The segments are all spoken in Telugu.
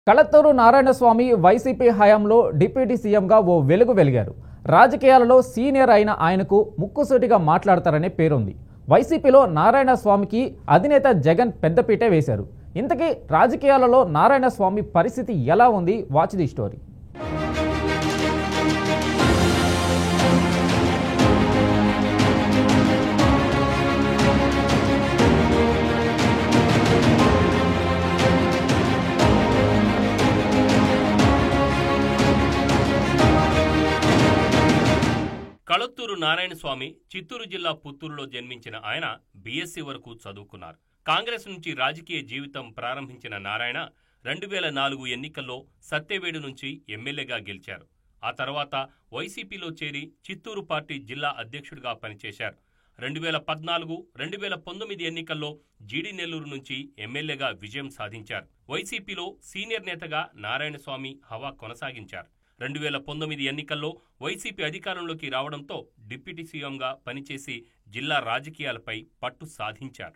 కళత్తూరు నారాయణస్వామి వైసీపీ హయాంలో డిప్యూటీ సీఎంగా ఓ వెలుగు వెలిగారు. రాజకీయాలలో సీనియర్ అయిన ఆయనకు ముక్కుసూటిగా మాట్లాడతారనే పేరుంది. వైసీపీలో నారాయణస్వామికి అధినేత జగన్ పెద్దపీటే వేశారు. ఇంతకీ రాజకీయాలలో నారాయణస్వామి పరిస్థితి ఎలా ఉంది? Watch the story. Kalathur Narayanaswamy Chittoor జిల్లా పుత్తూరులో జన్మించిన ఆయన బీఎస్సీ వరకు చదువుకున్నారు. కాంగ్రెస్ నుంచి రాజకీయ జీవితం ప్రారంభించిన నారాయణ 2004 ఎన్నికల్లో సత్యవేడు నుంచి ఎమ్మెల్యేగా గెలిచారు. ఆ తర్వాత వైసీపీలో చేరి చిత్తూరు పార్టీ జిల్లా అధ్యక్షుడిగా పనిచేశారు. 2014, 2019 ఎన్నికల్లో జీడి నెల్లూరు నుంచి ఎమ్మెల్యేగా విజయం సాధించారు. వైసీపీలో సీనియర్ నేతగా నారాయణస్వామి హవా కొనసాగించారు. 2019 ఎన్నికల్లో వైసీపీ అధికారంలోకి రావడంతో డిప్యూటీ సీఎంగా పనిచేసి జిల్లా రాజకీయాలపై పట్టు సాధించారు.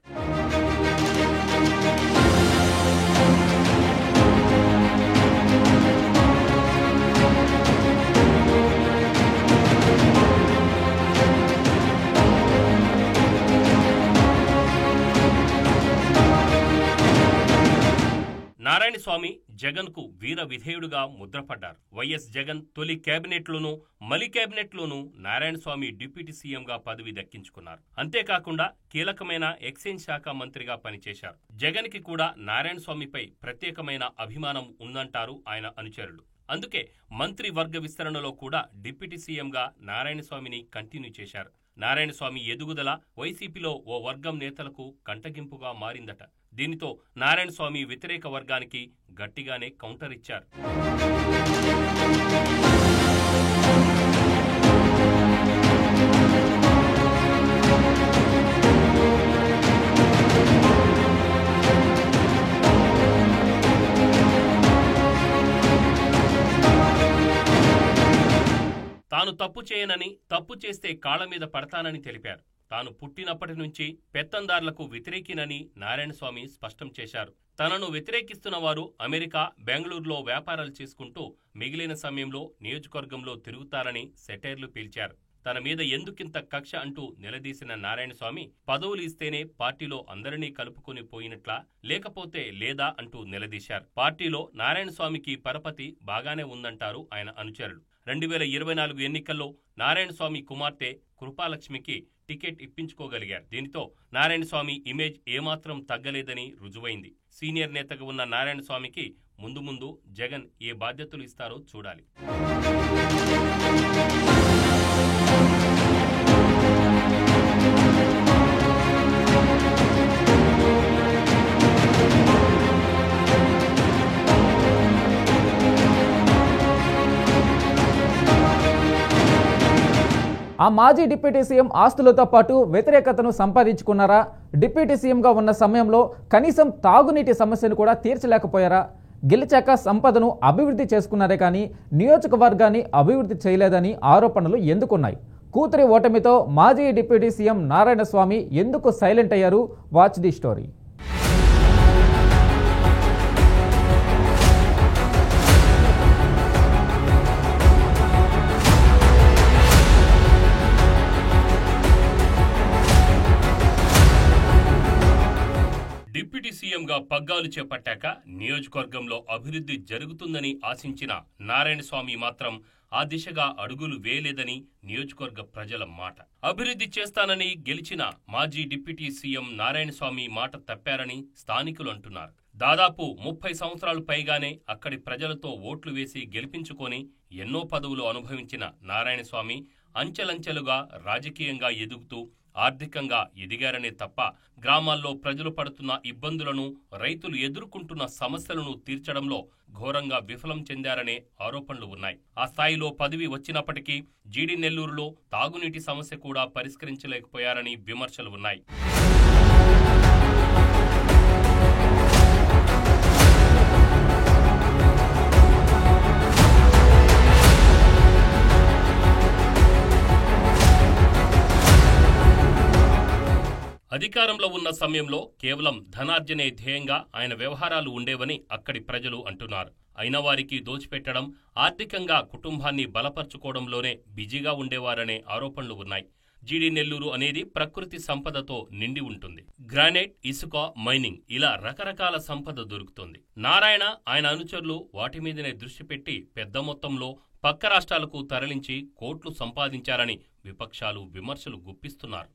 నారాయణస్వామి జగన్కు వీర విధేయుడుగా ముద్రపడ్డారు. వైఎస్ జగన్ తొలి కేబినెట్లోనూ మలి కేబినెట్లోనూ నారాయణస్వామి డిప్యూటీ సీఎంగా పదవి దక్కించుకున్నారు. అంతేకాకుండా కీలకమైన ఎక్సైజ్ శాఖ మంత్రిగా పనిచేశారు. జగన్కి కూడా నారాయణస్వామిపై ప్రత్యేకమైన అభిమానం ఉందంటారు ఆయన అనుచరులు. అందుకే మంత్రి వర్గ విస్తరణలో కూడా డిప్యూటీ సీఎంగా నారాయణస్వామిని కంటిన్యూ చేశారు. నారాయణస్వామి ఎదుగుదల వైసీపీలో ఓ వర్గం నేతలకు కంటగింపుగా మారిందట. దీనితో నారాయణస్వామి వ్యతిరేక వర్గానికి గట్టిగానే కౌంటర్ ఇచ్చారు. తాను తప్పు చేయనని, తప్పు చేస్తే కాళ్ల మీద పడతానని తెలిపారు. తాను పుట్టినప్పటి నుంచి పెత్తందార్లకు వ్యతిరేకినని నారాయణస్వామి స్పష్టం చేశారు. తనను వ్యతిరేకిస్తున్న వారు అమెరికా, బెంగళూరులో వ్యాపారాలు చేసుకుంటూ మిగిలిన సమయంలో నియోజకవర్గంలో తిరుగుతారని సెటైర్లు పీల్చారు. తన మీద ఎందుకింత కక్ష అంటూ నిలదీసిన నారాయణస్వామి పదవులు ఇస్తేనే పార్టీలో అందరినీ కలుపుకొని పోయినట్లా, లేకపోతే లేదా అంటూ నిలదీశారు. పార్టీలో నారాయణస్వామికి పరపతి బాగానే ఉందంటారు ఆయన అనుచరులు. 2024 ఎన్నికల్లో నారాయణస్వామి కుమార్తె కృపాలక్ష్మికి టికెట్ ఇప్పించుకోగలిగారు. దీనితో నారాయణస్వామి ఇమేజ్ ఏమాత్రం తగ్గలేదని రుజువైంది. సీనియర్ నేతగా ఉన్న నారాయణస్వామికి ముందు ముందు జగన్ ఏ బాధ్యతలు ఇస్తారో చూడాలి. ఆ మాజీ డిప్యూటీ సీఎం ఆస్తులతో పాటు వ్యతిరేకతను సంపాదించుకున్నారా? డిప్యూటీ సీఎంగా ఉన్న సమయంలో కనీసం తాగునీటి సమస్యను కూడా తీర్చలేకపోయారా? గెలిచాక సంపదను అభివృద్ధి చేసుకున్నారే కానీ నియోజకవర్గాన్ని అభివృద్ధి చేయలేదని ఆరోపణలు ఎందుకున్నాయి? కూతురి ఓటమితో మాజీ డిప్యూటీ సీఎం నారాయణస్వామి ఎందుకు సైలెంట్ అయ్యారు? Watch the story. డిప్యూటీ సీఎంగా పగ్గాలు చేపట్టాక నియోజకవర్గంలో అభివృద్ధి జరుగుతుందని ఆశించిన నారాయణస్వామి మాత్రం ఆ దిశగా అడుగులు వేయలేదని నియోజకవర్గ ప్రజల మాట. అభివృద్ధి చేస్తానని గెలిచిన మాజీ డిప్యూటీ సీఎం నారాయణస్వామి మాట తప్పారని స్థానికులు అంటున్నారు. దాదాపు 30 సంవత్సరాలు పైగానే అక్కడి ప్రజలతో ఓట్లు వేసి గెలిపించుకొని ఎన్నో పదవులు అనుభవించిన నారాయణస్వామి అంచెలంచెలుగా రాజకీయంగా ఎదుగుతూ ఆర్థికంగా ఎదిగారనే తప్ప గ్రామాల్లో ప్రజలు పడుతున్న ఇబ్బందులను, రైతులు ఎదుర్కొంటున్న సమస్యలను తీర్చడంలో ఘోరంగా విఫలం చెందారనే ఆరోపణలు ఉన్నాయి. ఆ స్థాయిలో పదవి వచ్చినప్పటికీ జీడి నెల్లూరులో తాగునీటి సమస్య కూడా పరిష్కరించలేకపోయారని విమర్శలు ఉన్నాయి. అధికారంలో ఉన్న సమయంలో కేవలం ధనార్జనే ధ్యేయంగా ఆయన వ్యవహారాలు ఉండేవని అక్కడి ప్రజలు అంటున్నారు. అయిన వారికి దోచిపెట్టడం, ఆర్థికంగా కుటుంబాన్ని బలపర్చుకోవడంలోనే బిజీగా ఉండేవారనే ఆరోపణలు ఉన్నాయి. జీడీ నెల్లూరు అనేది ప్రకృతి సంపదతో నిండి ఉంటుంది. గ్రానైట్, ఇసుక, మైనింగ్ ఇలా రకరకాల సంపద దొరుకుతుంది. నారాయణ, ఆయన అనుచరులు వాటి మీదనే దృష్టి పెట్టి పెద్ద మొత్తంలో పక్క రాష్ట్రాలకు తరలించి కోట్లు సంపాదించారని విపక్షాలు విమర్శలు గుప్పిస్తున్నారు.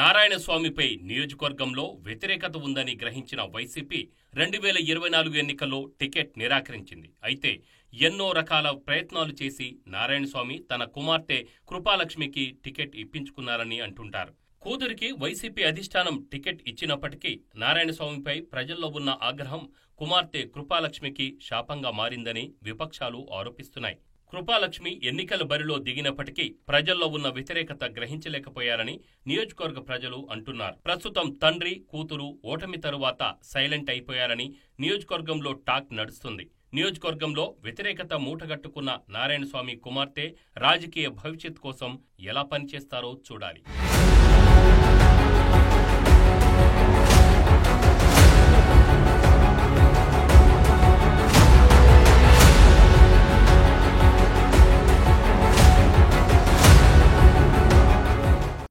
నారాయణస్వామిపై నియోజకవర్గంలో వ్యతిరేకత ఉందని గ్రహించిన వైసీపీ 2024 ఎన్నికల్లో టికెట్ నిరాకరించింది. అయితే ఎన్నో రకాల ప్రయత్నాలు చేసి నారాయణస్వామి తన కుమార్తె కృపాలక్ష్మికి టికెట్ ఇప్పించుకున్నారని అంటుంటారు. కూతురికి వైసీపీ అధిష్టానం టికెట్ ఇచ్చినప్పటికీ నారాయణస్వామిపై ప్రజల్లో ఉన్న ఆగ్రహం కుమార్తె కృపాలక్ష్మికి శాపంగా మారిందని విపక్షాలు ఆరోపిస్తున్నాయి. కృపాలక్ష్మి ఎన్నికల బరిలో దిగినప్పటికీ ప్రజల్లో ఉన్న వ్యతిరేకత గ్రహించలేకపోయారని నియోజకవర్గ ప్రజలు అంటున్నారు. ప్రస్తుతం తండ్రి, కూతురు ఓటమి తరువాత సైలెంట్ అయిపోయారని నియోజకవర్గంలో టాక్ నడుస్తుంది. నియోజకవర్గంలో వ్యతిరేకత మూటగట్టుకున్న నారాయణస్వామి కుమార్తె రాజకీయ భవిష్యత్ కోసం ఎలా పనిచేస్తారో చూడాలి.